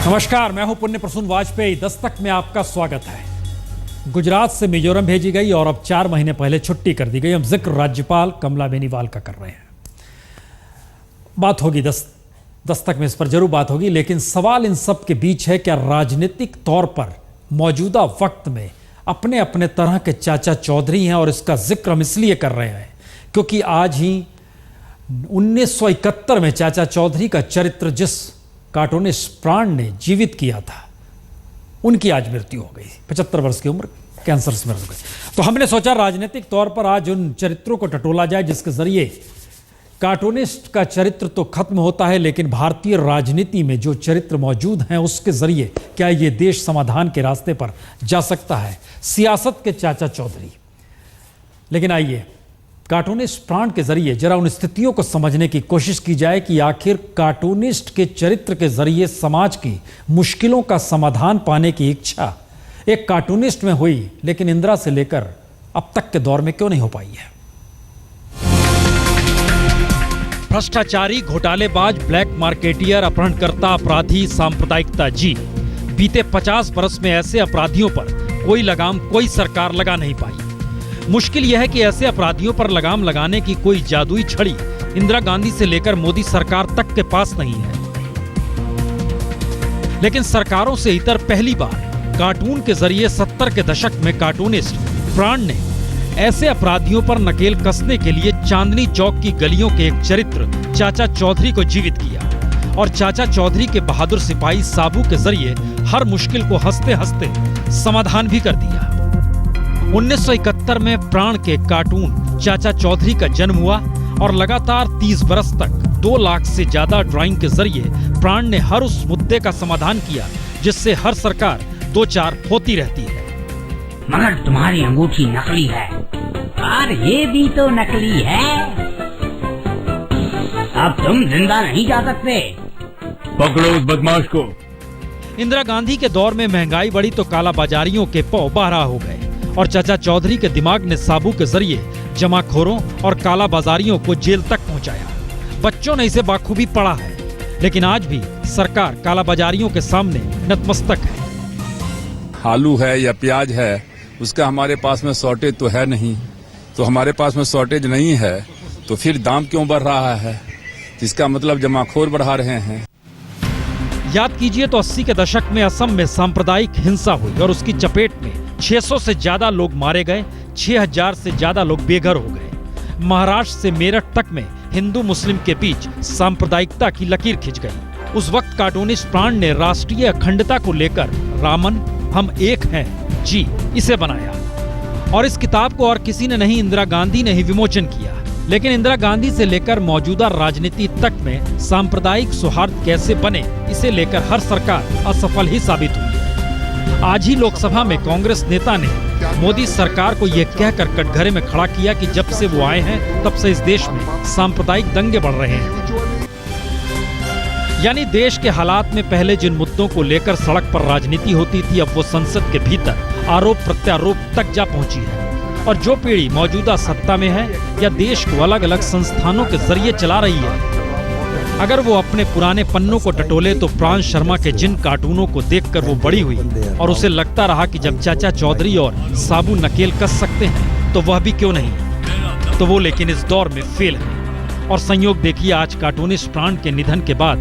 नमस्कार, मैं हूं पुण्य प्रसून वाजपेयी। दस्तक में आपका स्वागत है। गुजरात से मिजोरम भेजी गई और अब 4 महीने पहले छुट्टी कर दी गई। हम जिक्र राज्यपाल कमला बेनीवाल का कर रहे हैं। बात होगी दस्तक में, इस पर जरूर बात होगी, लेकिन सवाल इन सब के बीच है, क्या राजनीतिक तौर पर मौजूदा वक्त में अपने अपने तरह के चाचा चौधरी हैं? और इसका जिक्र हम इसलिए कर रहे हैं क्योंकि आज ही 1971 में चाचा चौधरी का चरित्र जिस कार्टूनिस्ट प्राण ने जीवित किया था, उनकी आज मृत्यु हो गई। 75 वर्ष की उम्र, कैंसर से मर गई। तो हमने सोचा राजनीतिक तौर पर आज उन चरित्रों को टटोला जाए जिसके जरिए कार्टूनिस्ट का चरित्र तो खत्म होता है, लेकिन भारतीय राजनीति में जो चरित्र मौजूद हैं उसके जरिए क्या ये देश समाधान के रास्ते पर जा सकता है? सियासत के चाचा चौधरी। लेकिन आइए कार्टूनिस्ट प्राण के जरिए जरा उन स्थितियों को समझने की कोशिश की जाए कि आखिर कार्टूनिस्ट के चरित्र के जरिए समाज की मुश्किलों का समाधान पाने की इच्छा एक कार्टूनिस्ट में हुई, लेकिन इंदिरा से लेकर अब तक के दौर में क्यों नहीं हो पाई है? भ्रष्टाचारी, घोटालेबाज, ब्लैक मार्केटियर, अपहरणकर्ता, अपराधी, सांप्रदायिकता जी, बीते 50 वर्ष में ऐसे अपराधियों पर कोई लगाम कोई सरकार लगा नहीं पाई। मुश्किल यह है कि ऐसे अपराधियों पर लगाम लगाने की कोई जादुई छड़ी इंदिरा गांधी से लेकर मोदी सरकार तक के पास नहीं है। लेकिन सरकारों से इतर पहली बार कार्टून के जरिए 70 के दशक में कार्टूनिस्ट प्राण ने ऐसे अपराधियों पर नकेल कसने के लिए चांदनी चौक की गलियों के एक चरित्र चाचा चौधरी को जीवित किया और चाचा चौधरी के बहादुर सिपाही साबू के जरिए हर मुश्किल को हंसते हंसते समाधान भी कर दिया। 1971 में प्राण के कार्टून चाचा चौधरी का जन्म हुआ और लगातार 30 बरस तक 2 लाख से ज्यादा ड्राइंग के जरिए प्राण ने हर उस मुद्दे का समाधान किया जिससे हर सरकार 2-4 होती रहती है। मगर तुम्हारी अंगूठी नकली है और ये भी तो नकली है। अब तुम जिंदा नहीं जा सकते। पकड़ो उस बदमाश को। इंदिरा गांधी के दौर में महंगाई बढ़ी तो कालाबाजारियों के पौ बारह हो गए और चाचा चौधरी के दिमाग ने साबू के जरिए जमाखोरों और कालाबाजारियों को जेल तक पहुंचाया। बच्चों ने इसे बाखूबी पढ़ा है, लेकिन आज भी सरकार कालाबाजारियों के सामने नतमस्तक है। आलू है या प्याज है, उसका हमारे पास में शॉर्टेज तो है नहीं, तो हमारे पास में शॉर्टेज नहीं है तो फिर दाम क्यों बढ़ रहा है? इसका मतलब जमाखोर बढ़ा रहे हैं। याद कीजिए तो 80 के दशक में असम में सांप्रदायिक हिंसा हुई और उसकी चपेट में 600 से ज्यादा लोग मारे गए, 6000 से ज्यादा लोग बेघर हो गए। महाराष्ट्र से मेरठ तक में हिंदू मुस्लिम के बीच सांप्रदायिकता की लकीर खिंच गई। उस वक्त कार्टूनिस्ट प्राण ने राष्ट्रीय अखंडता को लेकर रामन हम एक हैं जी इसे बनाया और इस किताब को और किसी ने नहीं, इंदिरा गांधी ने ही विमोचन किया। लेकिन इंदिरा गांधी से लेकर मौजूदा राजनीति तक में सांप्रदायिक सौहार्द कैसे बने, इसे लेकर हर सरकार असफल ही साबित हुई है। आज ही लोकसभा में कांग्रेस नेता ने मोदी सरकार को यह कहकर कटघरे में खड़ा किया कि जब से वो आए हैं तब से इस देश में सांप्रदायिक दंगे बढ़ रहे हैं। यानी देश के हालात में पहले जिन मुद्दों को लेकर सड़क पर राजनीति होती थी, अब वो संसद के भीतर आरोप प्रत्यारोप तक जा पहुंची है। और जो पीढ़ी मौजूदा सत्ता में है या देश को अलग अलग संस्थानों के जरिए चला रही है, अगर वो अपने पुराने पन्नों को टटोले तो प्राण शर्मा के जिन कार्टूनों को देखकर वो बड़ी हुई और उसे लगता रहा कि जब चाचा चौधरी और साबू नकेल कस सकते हैं तो वह भी क्यों नहीं, तो वो लेकिन इस दौर में फेल है। और संयोग देखिए, आज कार्टूनिस्ट प्राण के निधन के बाद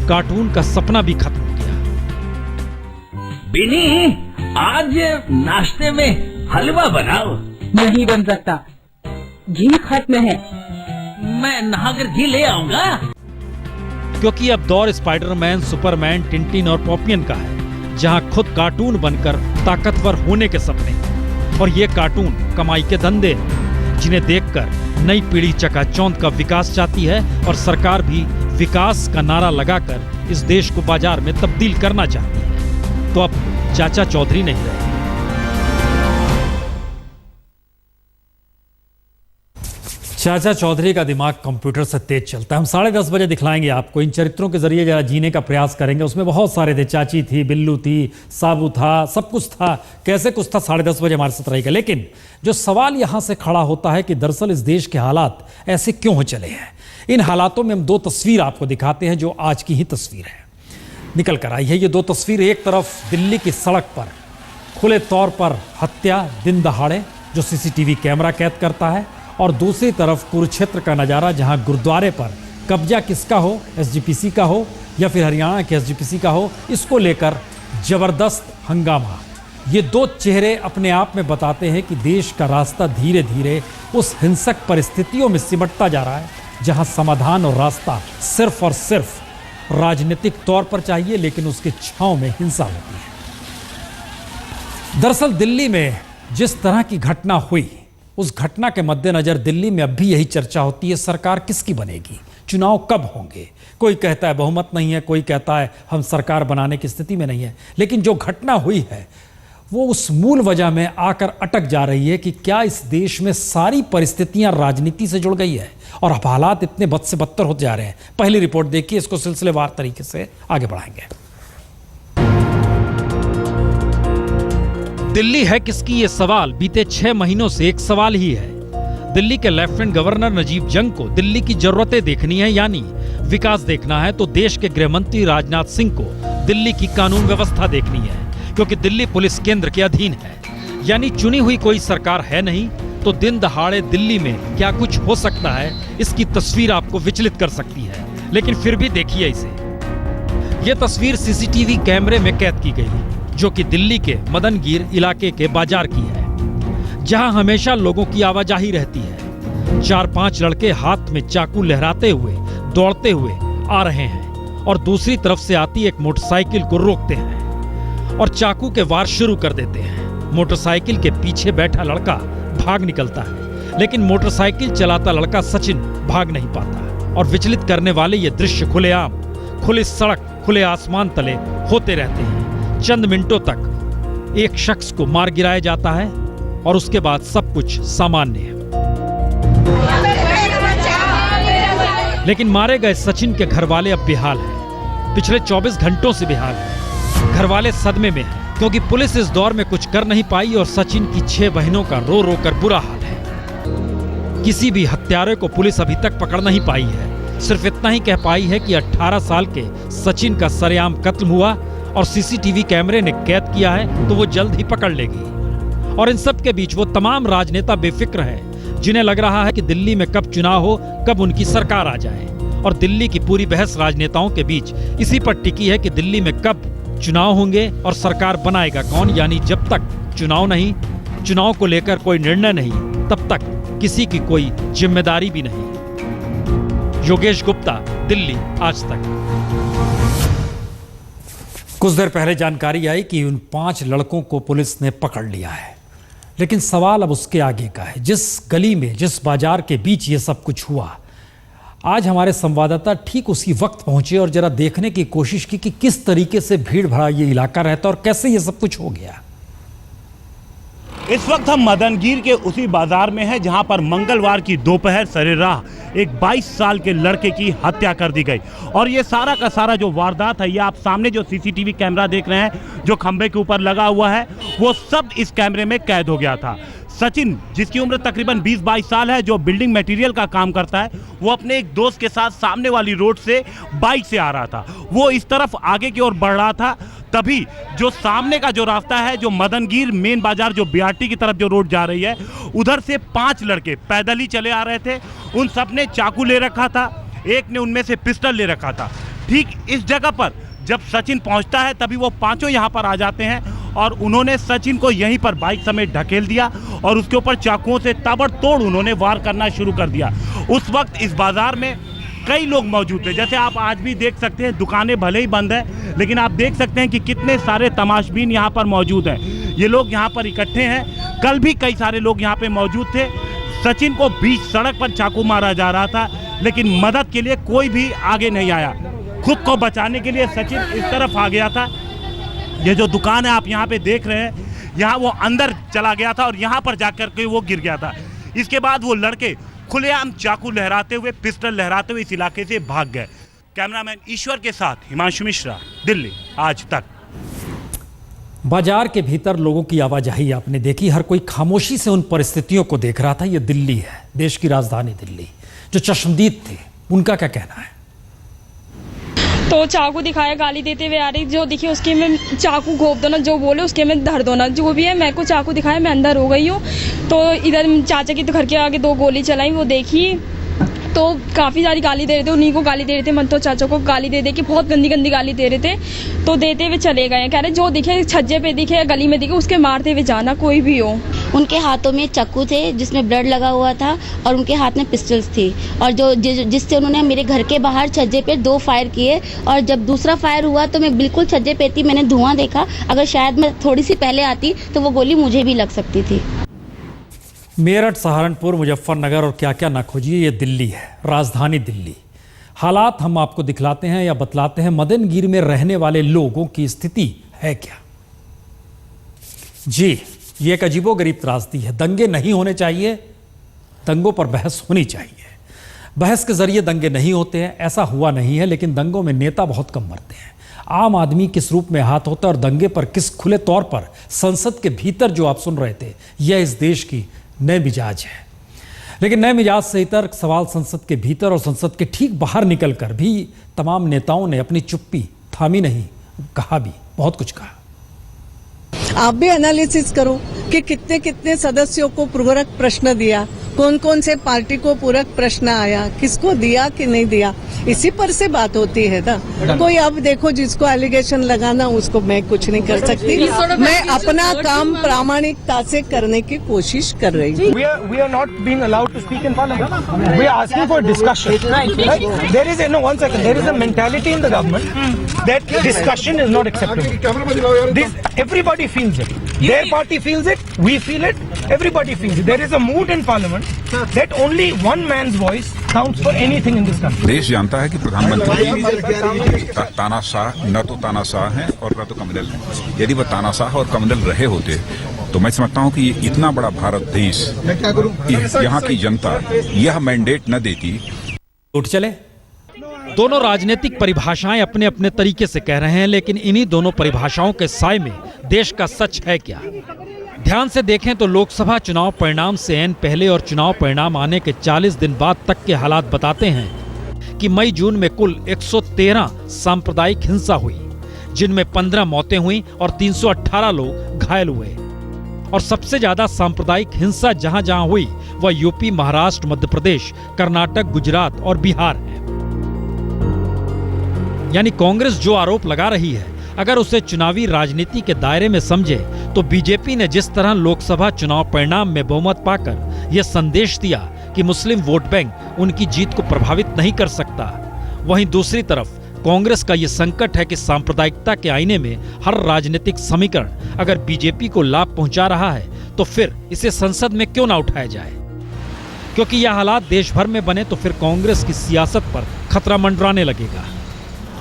कार्टून का सपना भी खत्म हो गया। बिनी, आज नाश्ते में हलवा बनाओ। नहीं बन सकता, घी खत्म है। मैं नहाकर घी ले आऊंगा। क्योंकि अब दौर स्पाइडरमैन, सुपरमैन, टिंटिन और पॉपियन का है, जहां खुद कार्टून बनकर ताकतवर होने के सपने और ये कार्टून कमाई के धंधे जिन्हें देखकर नई पीढ़ी चकाचौंध का विकास चाहती है और सरकार भी विकास का नारा लगाकर इस देश को बाजार में तब्दील करना चाहती है। तो अब चाचा चौधरी नहीं रहे। चाचा चौधरी का दिमाग कंप्यूटर से तेज चलता है। हम 10:30 बजे दिखलाएंगे आपको। इन चरित्रों के जरिए जरा जीने का प्रयास करेंगे। उसमें बहुत सारे थे, चाची थी, बिल्लू थी, साबू था, सब कुछ था, कैसे कुछ था। 10:30 बजे हमारे साथ रहेगा। लेकिन जो सवाल यहां से खड़ा होता है कि दरअसल इस देश के हालात ऐसे क्यों हो चले हैं। इन हालातों में हम 2 तस्वीर आपको दिखाते हैं जो आज की ही तस्वीर है। निकल कर आई है। ये दो तस्वीर, एक तरफ दिल्ली की सड़क पर खुले तौर पर हत्या दिन दहाड़े जो सीसीटीवी कैमरा कैद करता है, और दूसरी तरफ कुरुक्षेत्र का नज़ारा जहां गुरुद्वारे पर कब्जा किसका हो, एसजीपीसी का हो या फिर हरियाणा के एसजीपीसी का हो, इसको लेकर जबरदस्त हंगामा। ये दो चेहरे अपने आप में बताते हैं कि देश का रास्ता धीरे धीरे उस हिंसक परिस्थितियों में सिमटता जा रहा है जहां समाधान और रास्ता सिर्फ और सिर्फ राजनीतिक तौर पर चाहिए, लेकिन उसके छांव में हिंसा होती है। दरअसल दिल्ली में जिस तरह की घटना हुई, उस घटना के मद्देनजर दिल्ली में अब भी यही चर्चा होती है, सरकार किसकी बनेगी, चुनाव कब होंगे। कोई कहता है बहुमत नहीं है, कोई कहता है हम सरकार बनाने की स्थिति में नहीं है। लेकिन जो घटना हुई है वो उस मूल वजह में आकर अटक जा रही है कि क्या इस देश में सारी परिस्थितियां राजनीति से जुड़ गई है और अब हालात इतने बद से बदतर होते जा रहे हैं। पहली रिपोर्ट देखिए, इसको सिलसिलेवार तरीके से आगे बढ़ाएंगे। दिल्ली है किसकी, ये सवाल बीते 6 महीनों से एक सवाल ही है। दिल्ली के लेफ्टिनेंट गवर्नर नजीब जंग को दिल्ली की जरूरतें देखनी है, यानी विकास देखना है, तो देश के गृह मंत्री राजनाथ सिंह को दिल्ली की कानून व्यवस्था देखनी है, क्योंकि दिल्ली पुलिस केंद्र के अधीन है। यानी चुनी हुई कोई सरकार है नहीं, तो दिन दहाड़े दिल्ली में क्या कुछ हो सकता है, इसकी तस्वीर आपको विचलित कर सकती है। लेकिन फिर भी देखिए इसे। यह तस्वीर सीसीटीवी कैमरे में कैद की गई, जो कि दिल्ली के मदनगीर इलाके के बाजार की है, जहां हमेशा लोगों की आवाजाही रहती है। 4-5 लड़के हाथ में चाकू लहराते हुए दौड़ते हुए आ रहे हैं और दूसरी तरफ से आती एक मोटरसाइकिल को रोकते हैं और चाकू के वार शुरू कर देते हैं। मोटरसाइकिल के पीछे बैठा लड़का भाग निकलता है, लेकिन मोटरसाइकिल चलाता लड़का सचिन भाग नहीं पाता। और विचलित करने वाले ये दृश्य खुलेआम, खुली सड़क, खुले आसमान तले होते रहते हैं। चंद मिनटों तक एक शख्स को मार गिराया जाता है और उसके बाद सब कुछ सामान्य है। लेकिन मारे गए सचिन के घर वाले अब बेहाल हैं। पिछले 24 घंटों से बेहाल हैं। घर वाले सदमे में हैं, क्योंकि पुलिस इस दौर में कुछ कर नहीं पाई और सचिन की 6 बहनों का रो रो कर बुरा हाल है। किसी भी हत्यारे को पुलिस अभी तक पकड़ नहीं पाई है। सिर्फ इतना ही कह पाई है कि 18 साल के सचिन का सरेआम कत्ल हुआ और सीसीटीवी कैमरे ने कैद किया है, तो वो जल्द ही पकड़ लेगी। और इन सब के बीच वो तमाम राजनेता बेफिक्र हैं, जिन्हें लग रहा है कि दिल्ली में कब चुनाव हो, कब उनकी सरकार आ जाए। और दिल्ली की पूरी बहस राजनेताओं के बीच इसी पर टिकी है कि दिल्ली में कब चुनाव होंगे और सरकार बनाएगा कौन। यानी जब तक चुनाव नहीं, चुनाव को लेकर कोई निर्णय नहीं, तब तक किसी की कोई जिम्मेदारी भी नहीं। योगेश गुप्ता, दिल्ली आज तक। कुछ देर पहले जानकारी आई कि उन 5 लड़कों को पुलिस ने पकड़ लिया है, लेकिन सवाल अब उसके आगे का है। जिस गली में, जिस बाजार के बीच ये सब कुछ हुआ, आज हमारे संवाददाता ठीक उसी वक्त पहुंचे और जरा देखने की कोशिश की कि किस तरीके से भीड़ भरा ये इलाका रहता और कैसे ये सब कुछ हो गया। इस वक्त हम मदनगीर के उसी बाजार में हैं जहां पर मंगलवार की दोपहर सरेराह एक 22 साल के लड़के की हत्या कर दी गई। और ये सारा का सारा जो वारदात है, ये आप सामने जो सीसीटीवी कैमरा देख रहे हैं जो खंबे के ऊपर लगा हुआ है, वो सब इस कैमरे में कैद हो गया था। सचिन, जिसकी उम्र तकरीबन 20-22 साल है, जो बिल्डिंग मटेरियल का काम करता है, वो अपने एक दोस्त के साथ सामने वाली रोड से बाइक से आ रहा था। वो इस तरफ आगे की ओर बढ़ रहा था, तभी जो सामने का जो रास्ता है, जो मदनगीर मेन बाजार, जो बीआरटी की तरफ जो रोड जा रही है, उधर से 5 लड़के पैदल ही चले आ रहे थे। उन सब ने चाकू ले रखा था, एक ने उनमें से पिस्टल ले रखा था। ठीक इस जगह पर जब सचिन पहुंचता है, तभी वो 5 यहाँ पर आ जाते हैं और उन्होंने सचिन को यहीं पर बाइक समेत ढकेल दिया और उसके ऊपर चाकुओं से ताबड़तोड़ उन्होंने वार करना शुरू कर दिया। उस वक्त इस बाजार में कई लोग मौजूद थे, जैसे आप आज भी देख सकते हैं। दुकानें भले ही बंद हैं, लेकिन आप देख सकते हैं कि कितने सारे तमाशबीन यहाँ पर मौजूद हैं। ये लोग यहाँ पर इकट्ठे हैं। कल भी कई सारे लोग यहाँ पे मौजूद थे। सचिन को बीच सड़क पर चाकू मारा जा रहा था, लेकिन मदद के लिए कोई भी आगे नहीं आया। खुद को बचाने के लिए सचिन इस तरफ आ गया था। ये जो दुकान है आप यहाँ पे देख रहे हैं, यहाँ वो अंदर चला गया था और यहाँ पर जाकर के वो गिर गया था। इसके बाद वो लड़के खुलेआम चाकू लहराते हुए, पिस्टल लहराते हुए इस इलाके से भाग गए। कैमरामैन ईश्वर के साथ हिमांशु मिश्रा, दिल्ली आज तक। बाजार के भीतर लोगों की आवाजाही आपने देखी, हर कोई खामोशी से उन परिस्थितियों को देख रहा था। ये दिल्ली है, देश की राजधानी दिल्ली। जो चश्मदीद थे, उनका क्या कहना है? तो चाकू दिखाया, गाली देते हुए आ रही, जो दिखी उसके में चाकू घोप दो ना, जो बोले उसके में धर दो ना, जो भी है। मेरे को चाकू दिखाया, मैं अंदर हो गई हूँ। तो इधर चाचा की तो घर के आगे 2 गोली चलाई, वो देखी तो काफ़ी सारी गाली दे रहे थे, उन्हीं को गाली दे रहे थे, मन तो चाचा को गाली दे के बहुत गंदी गंदी गाली दे रहे थे। तो देते हुए चले गए, कह रहे जो दिखे छज्जे पे दिखे या गली में दिखे उसके मारते हुए जाना, कोई भी हो। उनके हाथों में चाकू थे जिसमें ब्लड लगा हुआ था और उनके हाथ में पिस्टल्स थी और जिससे उन्होंने मेरे घर के बाहर छज्जे पे 2 फायर किए और जब दूसरा फायर हुआ तो मैं बिल्कुल छज्जे पे थी, मैंने धुआं देखा। अगर शायद मैं थोड़ी सी पहले आती तो वो गोली मुझे भी लग सकती थी। मेरठ, सहारनपुर, मुजफ्फरनगर और क्या क्या ना खोजिए, ये दिल्ली है, राजधानी दिल्ली। हालात हम आपको दिखलाते हैं या बतलाते हैं। मदनगीर में रहने वाले लोगों की स्थिति है क्या? जी, ये एक अजीबोगरीब त्रासदी है। दंगे नहीं होने चाहिए, दंगों पर बहस होनी चाहिए। बहस के जरिए दंगे नहीं होते हैं, ऐसा हुआ नहीं है, लेकिन दंगों में नेता बहुत कम मरते हैं। आम आदमी किस रूप में हाथ होता है और दंगे पर किस खुले तौर पर संसद के भीतर जो आप सुन रहे थे, यह इस देश की नए मिजाज है। लेकिन नए मिजाज से इतर सवाल संसद के भीतर और संसद के ठीक बाहर निकलकर भी तमाम नेताओं ने अपनी चुप्पी थामी नहीं, कहा भी, बहुत कुछ कहा। आप भी एनालिसिस करो कि कितने कितने सदस्यों को पूरक प्रश्न दिया, कौन कौन से पार्टी को पूरक प्रश्न आया, किसको दिया कि नहीं दिया, इसी पर से बात होती है ना। कोई अब देखो जिसको एलिगेशन लगाना उसको मैं कुछ नहीं कर सकती। मैं अपना काम प्रामाणिकता से करने की कोशिश कर रही हूँ। We are not being allowed to speak in parliament. We are asking for discussion. Right? There is one second. There is a mentality in the government that discussion is not acceptable. Everybody feels it. Their party feels it. We feel it. Everybody feels it. There is a mood in parliament that only one man's voice counts for anything in this country. देश जानता है कि प्रधानमंत्री तानाशाह न तो तानाशाह हैं और न तो कमनल हैं। यदि वह तानाशाह और कमनल रहे होते तो मैं समझता हूं कि ये इतना बड़ा भारत देश, यहाँ की जनता यह मैंडेट न देती। उठ चले। दोनों राजनीतिक परिभाषाएं अपने अपने तरीके से कह रहे हैं, लेकिन इन्हीं दोनों परिभाषाओं के साए में देश का सच है क्या? ध्यान से देखें तो लोकसभा चुनाव परिणाम से ऐन पहले और चुनाव परिणाम आने के 40 दिन बाद तक के हालात बताते हैं कि मई जून में कुल 113 सांप्रदायिक हिंसा हुई, जिनमें 15 मौतें हुई और 318 लोग घायल हुए। और सबसे ज्यादा सांप्रदायिक हिंसा जहां जहां हुई वह यूपी, महाराष्ट्र, मध्य प्रदेश, कर्नाटक, गुजरात और बिहार है। यानी कांग्रेस जो आरोप लगा रही है, अगर उसे चुनावी राजनीति के दायरे में समझे तो बीजेपी ने जिस तरह लोकसभा चुनाव परिणाम में बहुमत पाकर यह संदेश दिया कि मुस्लिम वोट बैंक उनकी जीत को प्रभावित नहीं कर सकता, वहीं दूसरी तरफ कांग्रेस का यह संकट है कि सांप्रदायिकता के आईने में हर राजनीतिक समीकरण अगर बीजेपी को लाभ पहुंचा रहा है तो फिर इसे संसद में क्यों ना उठाया जाए? क्योंकि यह हालात देश भर में बने तो फिर कांग्रेस की सियासत पर खतरा मंडराने लगेगा।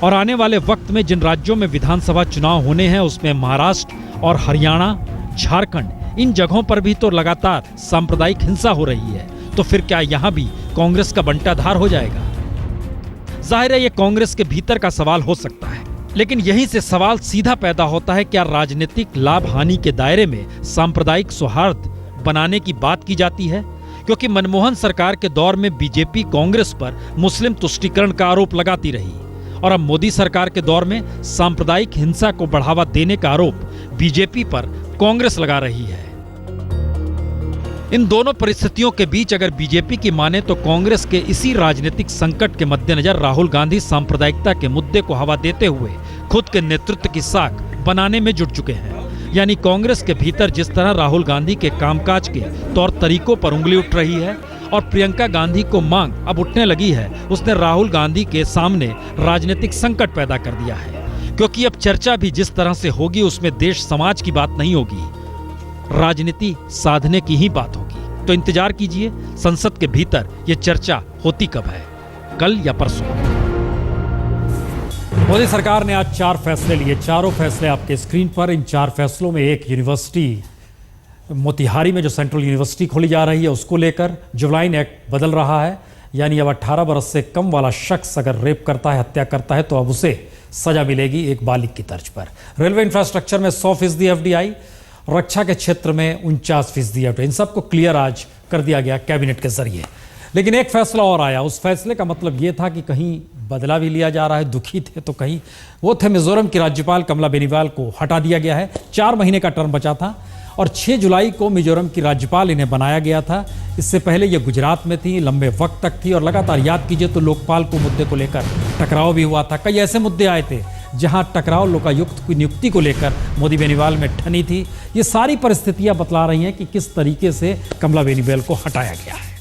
और आने वाले वक्त में जिन राज्यों में विधानसभा चुनाव होने हैं उसमें महाराष्ट्र और हरियाणा, झारखंड, इन जगहों पर भी तो लगातार सांप्रदायिक हिंसा हो रही है। तो फिर क्या यहां भी कांग्रेस का बंटाधार हो जाएगा? जाहिर है ये कांग्रेस के भीतर का सवाल हो सकता है, लेकिन यहीं से सवाल सीधा पैदा होता है, क्या राजनीतिक लाभ हानि के दायरे में सांप्रदायिक सौहार्द बनाने की बात की जाती है? क्योंकि मनमोहन सरकार के दौर में बीजेपी कांग्रेस पर मुस्लिम तुष्टीकरण का आरोप लगाती रही और अब मोदी सरकार के दौर में सांप्रदायिक हिंसा को बढ़ावा देने का आरोप बीजेपी पर कांग्रेस लगा रही है। इन दोनों परिस्थितियों के बीच अगर बीजेपी की माने तो कांग्रेस के इसी राजनीतिक संकट के मद्देनजर राहुल गांधी सांप्रदायिकता के मुद्दे को हवा देते हुए खुद के नेतृत्व की साख बनाने में जुट चुके हैं। यानी कांग्रेस के भीतर जिस तरह राहुल गांधी के कामकाज के तौर तरीकों पर उंगली उठ रही है और प्रियंका गांधी को मांग अब उठने लगी है, उसने राहुल गांधी के सामने राजनीतिक संकट पैदा कर दिया है। क्योंकि अब चर्चा भी जिस तरह से होगी उसमें देश समाज की बात नहीं होगी, राजनीति साधने की ही बात होगी। तो इंतजार कीजिए संसद के भीतर ये चर्चा होती कब है, कल या परसों। मोदी सरकार ने आज 4 फैसले लिए, चारों फैसले आपके स्क्रीन पर। इन 4 फैसलों में एक यूनिवर्सिटी मोतिहारी में जो सेंट्रल यूनिवर्सिटी खोली जा रही है उसको लेकर जुवेनाइल एक्ट बदल रहा है। यानी अब 18 बरस से कम वाला शख्स अगर रेप करता है, हत्या करता है, तो अब उसे सजा मिलेगी एक बालिग की तर्ज पर। रेलवे इंफ्रास्ट्रक्चर में 100% एफडीआई, रक्षा के क्षेत्र में 49% एफडीआई, इन सबको क्लियर आज कर दिया गया कैबिनेट के जरिए। लेकिन एक फैसला और आया। उस फैसले का मतलब ये था कि कहीं बदला भी लिया जा रहा है, दुखी थे तो कहीं वो थे मिजोरम की राज्यपाल कमला बेनीवाल को हटा दिया गया है। 4 महीने का टर्म बचा था और 6 जुलाई को मिजोरम की राज्यपाल इन्हें बनाया गया था। इससे पहले ये गुजरात में थी, लंबे वक्त तक थी और लगातार याद कीजिए तो लोकपाल को मुद्दे को लेकर टकराव भी हुआ था। कई ऐसे मुद्दे आए थे जहां टकराव लोकायुक्त की नियुक्ति को लेकर मोदी बेनीवाल में ठनी थी। ये सारी परिस्थितियां बतला रही हैं कि किस तरीके से कमला बेनीवाल को हटाया गया है।